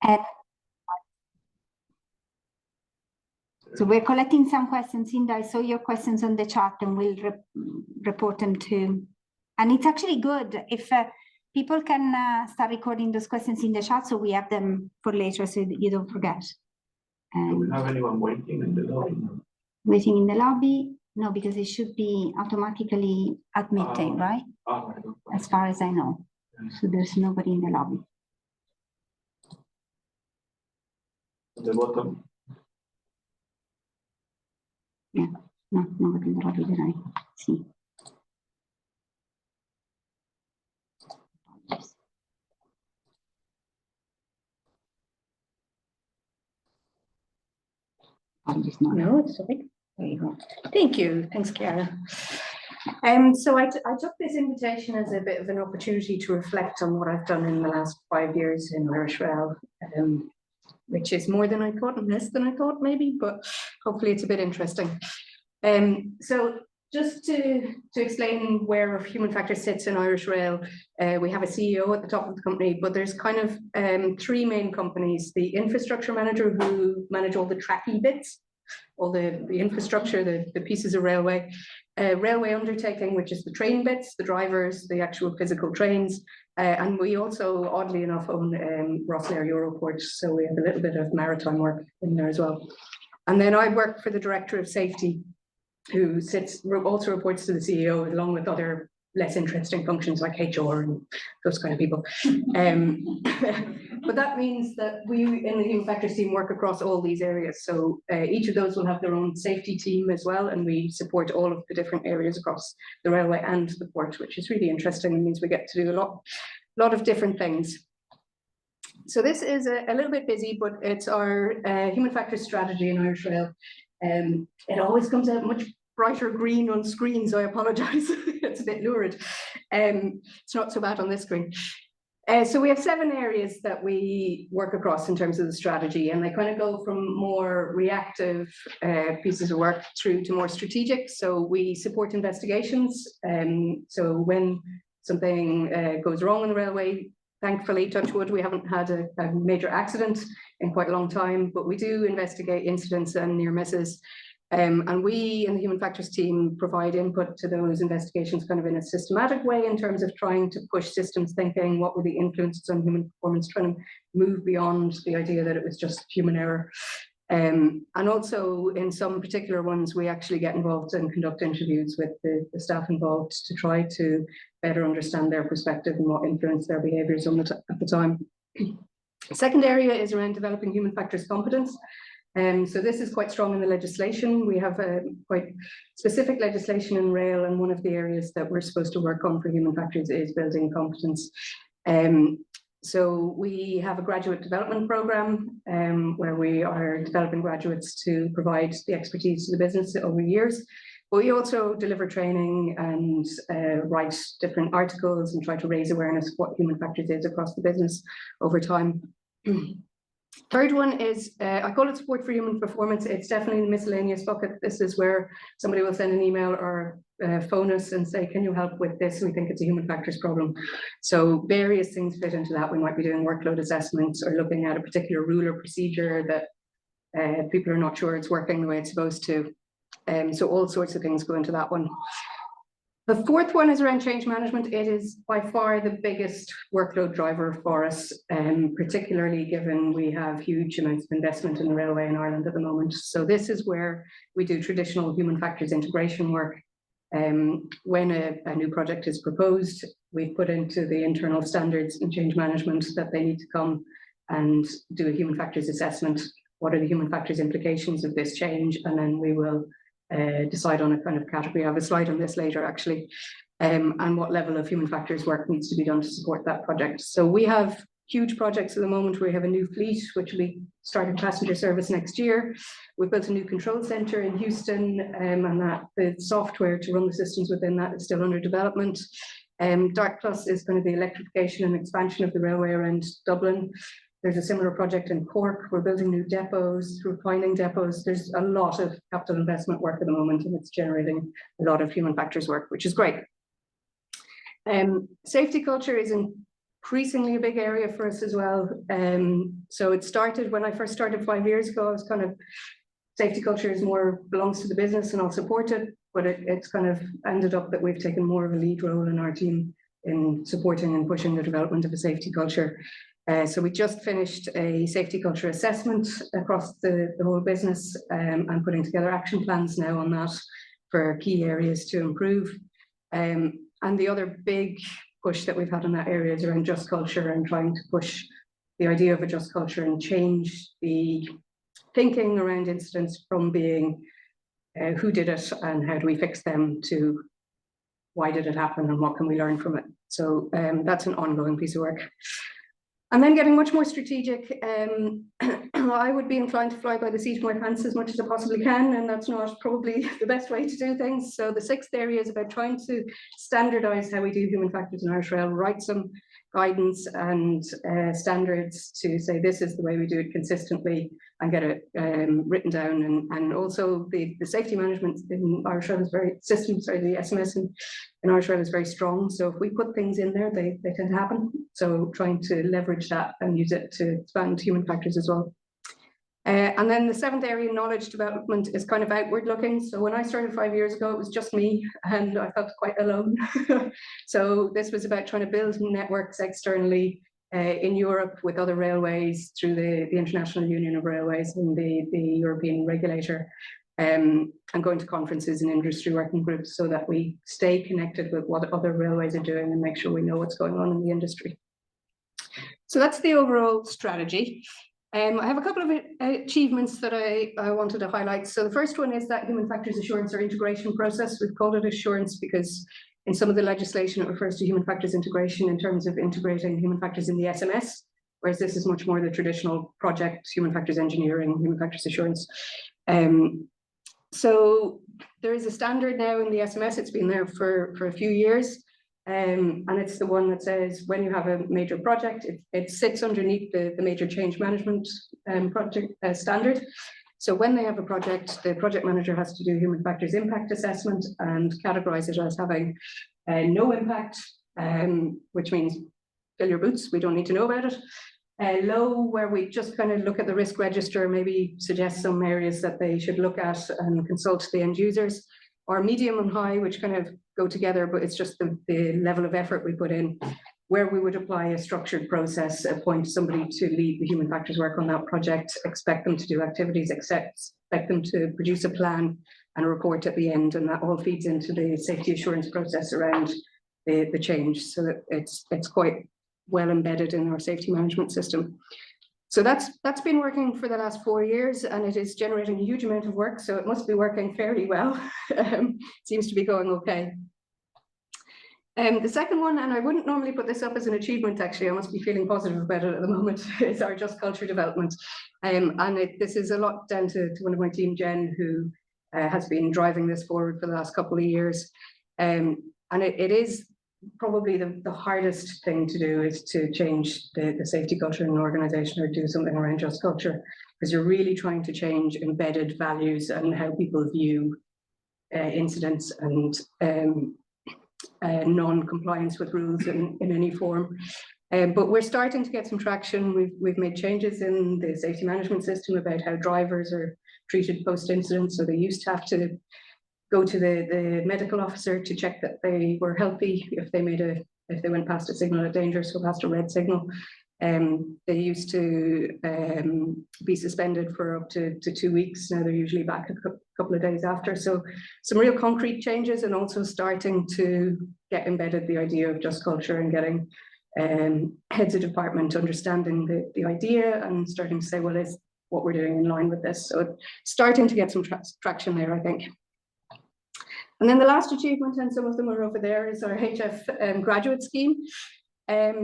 And so we're collecting some questions. Inda, I saw your questions on the chat and we'll report them to. And it's actually good if people can start recording those questions in the chat so we have them for later so that you don't forget. Do we have anyone waiting in the lobby? Waiting in the lobby? No, because it should be automatically admitting, right? As far as I know. Yes. So there's nobody in the lobby. At the bottom? Yeah, no, nobody in the lobby that I see. No, it's okay. There you go. Thank you. Thanks, Chiara. So I took this invitation as a bit of an opportunity to reflect on what I've done in the last 5 years in IHFES, which is more than I thought and less than I thought maybe, but hopefully it's a bit interesting. So just to explain where human factors sits in Irish Rail, we have a CEO at the top of the company, but there's kind of three main companies: the infrastructure manager, who manage all the tracky bits, all the infrastructure, the pieces of railway, railway undertaking, which is the train bits, the drivers, the actual physical trains, and we also, oddly enough, own Rosslare Europort, so we have a little bit of maritime work in there as well. And then I work for the Director of Safety, who also reports to the CEO, along with other less interesting functions like HR and those kind of people. But that means that we in the human factors team work across all these areas. So each of those will have their own safety team as well, and we support all of the different areas across the railway and the port, which is really interesting. It means we get to do a lot of different things. So this is a little bit busy, but it's our human factors strategy in Irish Rail. It always comes out much brighter green on screen, so I apologize. It's a bit lurid. It's not so bad on this screen. So we have 7 areas that we work across in terms of the strategy, and they kind of go from more reactive pieces of work through to more strategic. So we support investigations. So when something goes wrong on the railway, thankfully, touch wood, we haven't had a major accident in quite a long time, but we do investigate incidents and near misses. And we in the human factors team provide input to those investigations kind of in a systematic way in terms of trying to push systems thinking, what were the influences on human performance, trying to move beyond the idea that it was just human error. And also in some particular ones, we actually get involved and conduct interviews with the staff involved to try to better understand their perspective and what influenced their behaviours at the time. The second area is around developing human factors competence. So this is quite strong in the legislation. We have a quite specific legislation in rail, and one of the areas that we're supposed to work on for human factors is building competence. So we have a graduate development program where we are developing graduates to provide the expertise to the business over years. But we also deliver training and write different articles and try to raise awareness of what human factors is across the business over time. Third one is, I call it support for human performance. It's definitely the miscellaneous bucket. This is where somebody will send an email or phone us and say, can you help with this? We think it's a human factors problem. So various things fit into that. We might be doing workload assessments or looking at a particular rule or procedure that people are not sure it's working the way it's supposed to. So all sorts of things go into that one. The fourth one is around change management. It is by far the biggest workload driver for us, particularly given we have huge amounts of investment in the railway in Ireland at the moment. So this is where we do traditional human factors integration work. When a new project is proposed, we put into the internal standards and change management that they need to come and do a human factors assessment. What are the human factors implications of this change? And then we will decide on a kind of category. I have a slide on this later, actually, and what level of human factors work needs to be done to support that project. So we have huge projects at the moment. We have a new fleet, which will be starting passenger service next year. We've built a new control center in Houston, and that the software to run the systems within that is still under development. Dark Plus is going to be electrification and expansion of the railway around Dublin. There's a similar project in Cork. We're building new depots, refining depots. There's a lot of capital investment work at the moment, and it's generating a lot of human factors work, which is great. Safety culture is increasingly a big area for us as well. So it started when I first started 5 years ago. I was kind of, safety culture is more belongs to the business and I'll support it, but it's kind of ended up that we've taken more of a lead role in our team in supporting and pushing the development of a safety culture. So we just finished a safety culture assessment across the whole business, and putting together action plans now on that for key areas to improve. And the other big push that we've had in that area is around just culture and trying to push the idea of a just culture and change the thinking around incidents from being who did it and how do we fix them to why did it happen and what can we learn from it. So that's an ongoing piece of work. And then getting much more strategic. I would be inclined to fly by the seat of my pants as much as I possibly can, and that's not probably the best way to do things. So the 6th area is about trying to standardise how we do human factors in Irish Rail, write some guidance and standards to say this is the way we do it consistently and get it written down. And also the safety management in Irish Rail is the SMS in Irish Rail is very strong. So if we put things in there, they tend to happen. So trying to leverage that and use it to expand human factors as well. And then the 7th area, knowledge development, is kind of outward looking. So when I started 5 years ago, it was just me and I felt quite alone. So this was about trying to build networks externally in Europe with other railways through the International Union of Railways and the European regulator, and going to conferences and industry working groups so that we stay connected with what other railways are doing and make sure we know what's going on in the industry. So that's the overall strategy. I have a couple of achievements that I wanted to highlight. So the first one is that human factors assurance or integration process. We've called it assurance because in some of the legislation it refers to human factors integration in terms of integrating human factors in the SMS, whereas this is much more the traditional project, human factors engineering, human factors assurance. So there is a standard now in the SMS. It's been there for a few years. And it's the one that says when you have a major project, it sits underneath the major change management project standard. So when they have a project, the project manager has to do human factors impact assessment and categorize it as having no impact, which means fill your boots, we don't need to know about it. Low, where we just kind of look at the risk register, maybe suggest some areas that they should look at and consult the end users. Or medium and high, which kind of go together, but it's just the level of effort we put in, where we would apply a structured process, appoint somebody to lead the human factors work on that project, expect them to do activities, expect them to produce a plan and a report at the end, and that all feeds into the safety assurance process around the change, so that it's quite well embedded in our safety management system. So that's been working for the last 4 years, and it is generating a huge amount of work, so it must be working fairly well. Seems to be going okay. The second one, and I wouldn't normally put this up as an achievement, actually, I must be feeling positive about it at the moment, is our just culture development. This is a lot down to one of my team, Jen, who has been driving this forward for the last couple of years. And it is probably the hardest thing to do, is to change the safety culture in an organization or do something around just culture, because you're really trying to change embedded values and how people view incidents and non-compliance with rules in any form. But we're starting to get some traction. We've made changes in the safety management system about how drivers are treated post-incident. So they used to have to go to the medical officer to check that they were healthy if they went past a signal of danger, so past a red signal. They used to be suspended for up to 2 weeks. Now they're usually back a couple of days after. So some real concrete changes, and also starting to get embedded the idea of just culture and getting heads of department understanding the idea and starting to say, well, is what we're doing in line with this? So it's starting to get some traction there, I think. And then the last achievement, and some of them are over there, is our HF graduate scheme.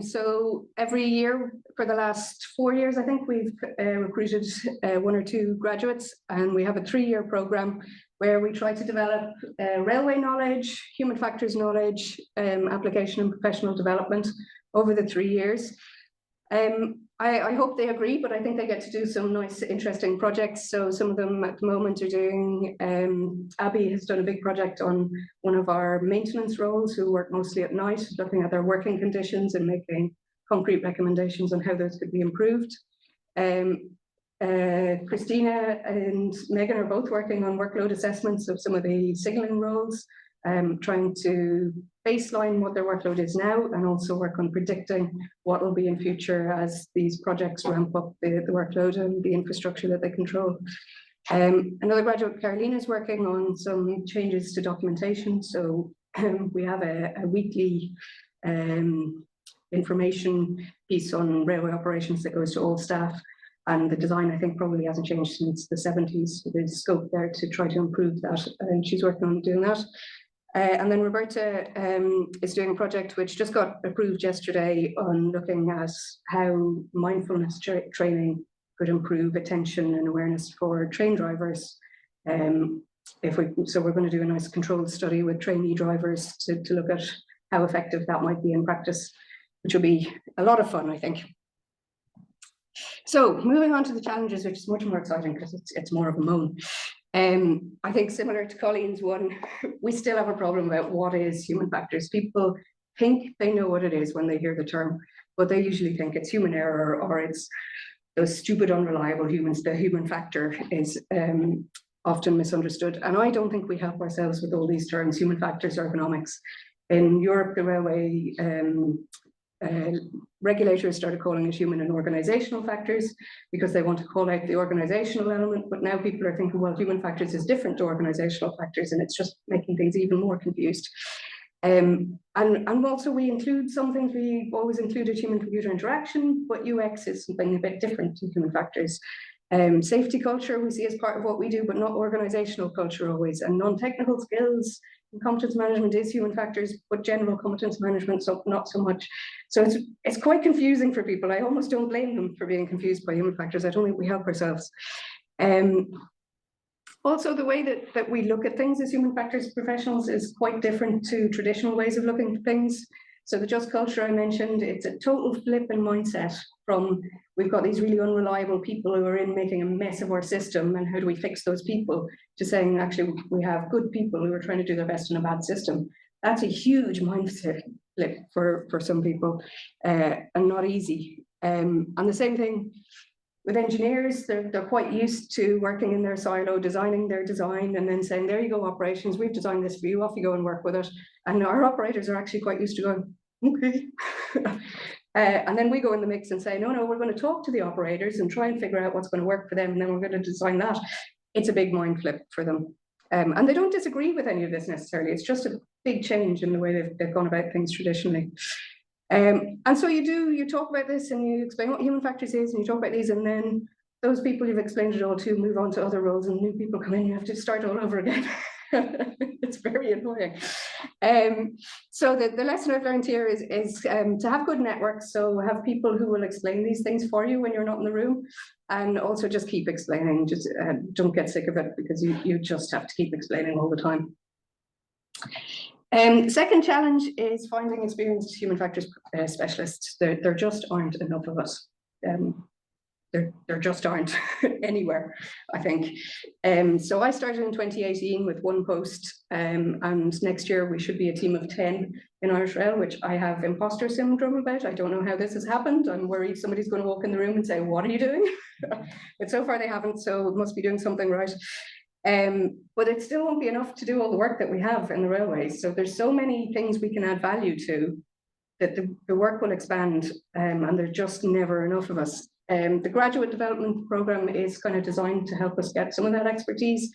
So every year for the last 4 years, I think we've recruited 1 or 2 graduates, and we have a 3-year program where we try to develop railway knowledge, human factors knowledge, application and professional development over the 3 years. I hope they agree, but I think they get to do some nice, interesting projects. So some of them at the moment are doing, Abby has done a big project on one of our maintenance roles who work mostly at night, looking at their working conditions and making concrete recommendations on how those could be improved. Christina and Megan are both working on workload assessments of some of the signalling roles, trying to baseline what their workload is now and also work on predicting what will be in future as these projects ramp up the workload and the infrastructure that they control. Another graduate, Carolina, is working on some changes to documentation. So we have a weekly information piece on railway operations that goes to all staff. And the design, I think, probably hasn't changed since the 70s. So there's scope there to try to improve that. And she's working on doing that. And then Roberta is doing a project which just got approved yesterday on looking at how mindfulness training could improve attention and awareness for train drivers. So we're going to do a nice controlled study with trainee drivers to look at how effective that might be in practice, which will be a lot of fun, I think. So moving on to the challenges, which is much more exciting because it's more of a moan. I think similar to Colleen's one, we still have a problem about what is human factors. People think they know what it is when they hear the term, but they usually think it's human error or it's those stupid, unreliable humans. The human factor is often misunderstood. And I don't think we help ourselves with all these terms, human factors, ergonomics. In Europe, the railway regulators started calling it human and organizational factors because they want to call out the organizational element, but now people are thinking, well, human factors is different to organizational factors, and it's just making things even more confused. And also we include some things. We've always included human-computer interaction, but UX is something a bit different to human factors. Safety culture we see as part of what we do, but not organizational culture always, and non-technical skills. Competence management is human factors, but general competence management, so not so much. So it's quite confusing for people. I almost don't blame them for being confused by human factors. I don't think we help ourselves. Also, the way that we look at things as human factors professionals is quite different to traditional ways of looking at things. So the just culture I mentioned, it's a total flip in mindset from we've got these really unreliable people who are in making a mess of our system and how do we fix those people, to saying actually we have good people who are trying to do their best in a bad system. That's a huge mindset flip for some people and not easy. And the same thing with engineers, they're quite used to working in their silo, designing their design and then saying, there you go, operations, we've designed this for you, off you go and work with it. And our operators are actually quite used to going, okay. And then we go in the mix and say, no, we're going to talk to the operators and try and figure out what's going to work for them. And then we're going to design that. It's a big mind flip for them. And they don't disagree with any of this necessarily. It's just a big change in the way they've gone about things traditionally. And so you talk about this and you explain what human factors is and you talk about these, and then those people you've explained it all to move on to other roles and new people come in, you have to start all over again. It's very annoying. So the lesson I've learned here is to have good networks. So have people who will explain these things for you when you're not in the room, and also just keep explaining. Just don't get sick of it, because you just have to keep explaining all the time. Second challenge is finding experienced human factors specialists. There just aren't enough of us. There just aren't anywhere, I think. So I started in 2018 with one post, and next year we should be a team of 10 in Irish Rail, which I have imposter syndrome about. I don't know how this has happened. I'm worried somebody's going to walk in the room and say, what are you doing? But so far they haven't, so must be doing something right. But it still won't be enough to do all the work that we have in the railways. So there's so many things we can add value to that the work will expand, and there's just never enough of us. The graduate development program is kind of designed to help us get some of that expertise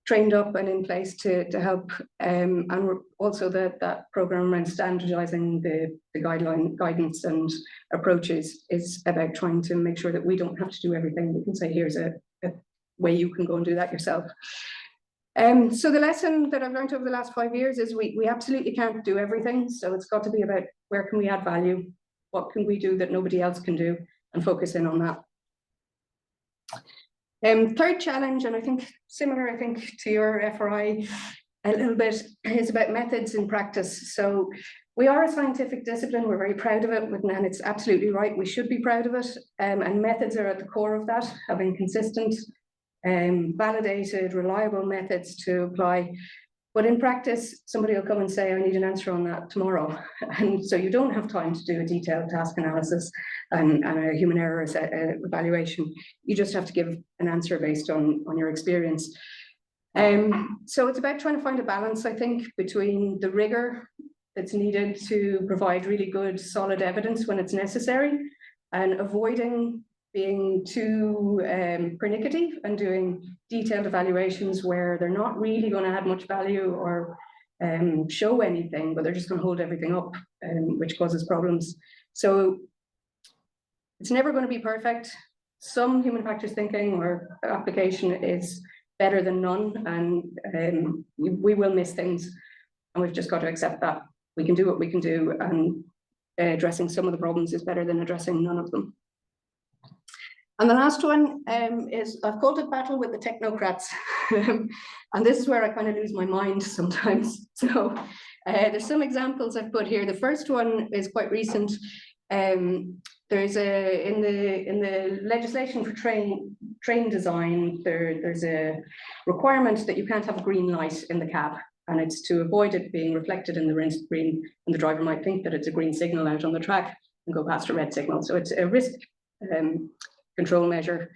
trained up and in place to help. And we're also that program around standardizing the guidance and approaches is about trying to make sure that we don't have to do everything. We can say, here's a way you can go and do that yourself. So the lesson that I've learned over the last 5 years is we absolutely can't do everything. So it's got to be about where can we add value? What can we do that nobody else can do? And focus in on that. Third challenge, and I think similar, to your FRI a little bit, is about methods in practice. So we are a scientific discipline. We're very proud of it, and it's absolutely right. We should be proud of it. And methods are at the core of that, having consistent, validated, reliable methods to apply. But in practice, somebody will come and say, I need an answer on that tomorrow. And so you don't have time to do a detailed task analysis and a human error evaluation. You just have to give an answer based on your experience. So it's about trying to find a balance, I think, between the rigor that's needed to provide really good, solid evidence when it's necessary, and avoiding being too pernickety and doing detailed evaluations where they're not really going to add much value or show anything, but they're just going to hold everything up, which causes problems. So it's never going to be perfect. Some human factors thinking or application is better than none, and we will miss things, and we've just got to accept that. We can do what we can do, and addressing some of the problems is better than addressing none of them. And the last one is, I've called it Battle with the Technocrats. And this is where I kind of lose my mind sometimes. So there's some examples I've put here. The first one is quite recent. There's in the legislation for train design, there's a requirement that you can't have a green light in the cab. And it's to avoid it being reflected in the windscreen, and the driver might think that it's a green signal out on the track and go past a red signal. So it's a risk control measure.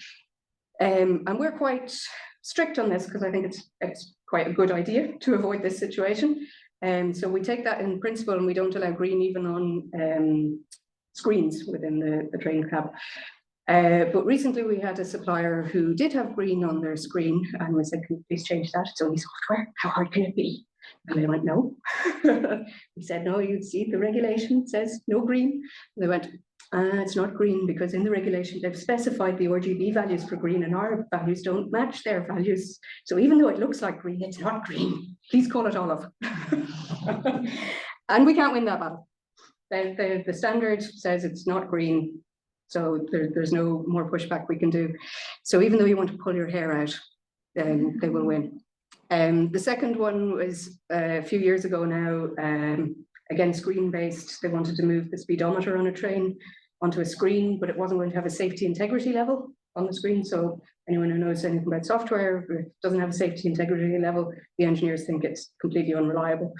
And we're quite strict on this because I think it's quite a good idea to avoid this situation. So we take that in principle, and we don't allow green even on screens within the train cab. But recently we had a supplier who did have green on their screen, and we said, can you please change that? It's only software. How hard can it be? And they went, no. We said, no, you see the regulation says no green. And they went, it's not green because in the regulation they've specified the RGB values for green, and our values don't match their values. So even though it looks like green, it's not green. Please call it olive. And we can't win that battle. The standard says it's not green, so there's no more pushback we can do. So even though you want to pull your hair out, they will win. The second one was a few years ago now. Again, screen-based. They wanted to move the speedometer on a train onto a screen, but it wasn't going to have a safety integrity level on the screen. So anyone who knows anything about software, if it doesn't have a safety integrity level, the engineers think it's completely unreliable.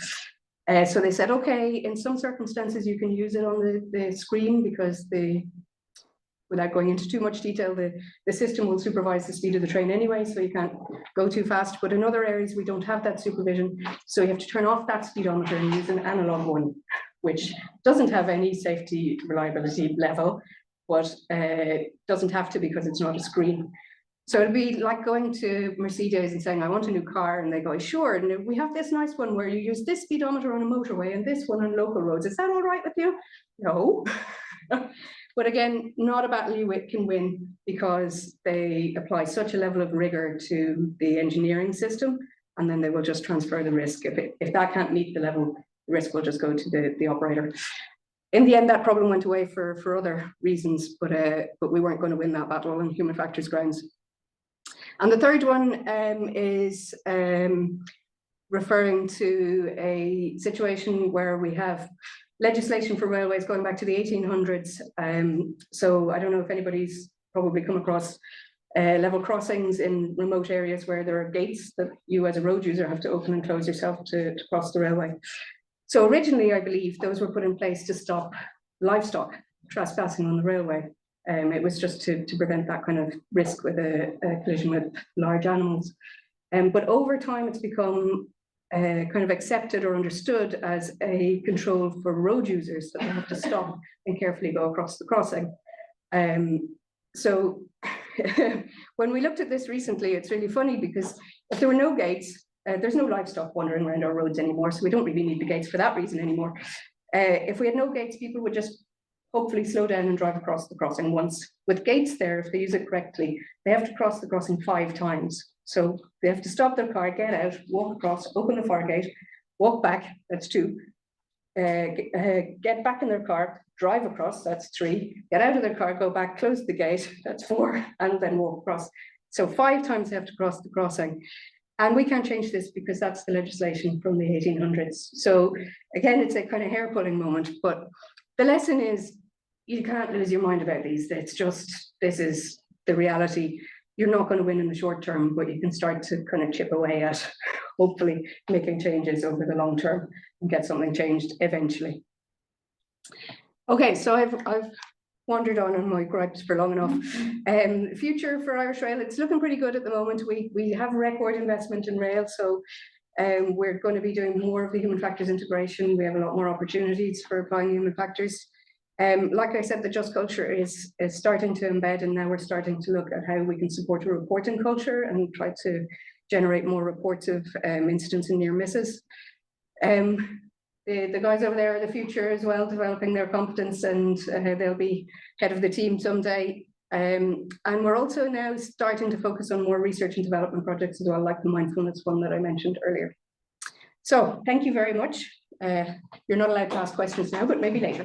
So they said, okay, in some circumstances you can use it on the screen because without going into too much detail, the system will supervise the speed of the train anyway, so you can't go too fast. But in other areas, we don't have that supervision. So you have to turn off that speedometer and use an analog one, which doesn't have any safety reliability level, but doesn't have to because it's not a screen. So it'd be like going to Mercedes and saying, I want a new car. And they go, sure. And we have this nice one where you use this speedometer on a motorway and this one on local roads. Is that all right with you? No. But again, not a battle you can win because they apply such a level of rigor to the engineering system, and then they will just transfer the risk. If that can't meet the level, the risk will just go to the operator. In the end, that problem went away for other reasons, but we weren't going to win that battle on human factors grounds. And the third one is referring to a situation where we have legislation for railways going back to the 1800s. So I don't know if anybody's probably come across level crossings in remote areas where there are gates that you as a road user have to open and close yourself to cross the railway. So originally, I believe those were put in place to stop livestock trespassing on the railway. It was just to prevent that kind of risk with a collision with large animals. But over time, it's become kind of accepted or understood as a control for road users that they have to stop and carefully go across the crossing. So when we looked at this recently, it's really funny because if there were no gates, there's no livestock wandering around our roads anymore, so we don't really need the gates for that reason anymore. If we had no gates, people would just hopefully slow down and drive across the crossing once. With gates there, if they use it correctly, they have to cross the crossing 5 times. So they have to stop their car, get out, walk across, open the far gate, walk back, that's 2. Get back in their car, drive across, that's 3. Get out of their car, go back, close the gate, that's 4, and then walk across. So 5 times they have to cross the crossing. And we can't change this because that's the legislation from the 1800s. So again, it's a kind of hair-pulling moment, but the lesson is you can't lose your mind about these. It's just, this is the reality. You're not going to win in the short term, but you can start to kind of chip away at hopefully making changes over the long term and get something changed eventually. Okay, so I've wandered on my gripes for long enough. Future for Irish Rail, it's looking pretty good at the moment. We have record investment in rail, so we're going to be doing more of the human factors integration. We have a lot more opportunities for applying human factors. Like I said, the just culture is starting to embed, and now we're starting to look at how we can support a reporting culture and try to generate more reports of incidents and near misses. The guys over there are the future as well, developing their competence, and they'll be head of the team someday. And we're also now starting to focus on more research and development projects as well, like the mindfulness one that I mentioned earlier. So thank you very much. You're not allowed to ask questions now, but maybe later.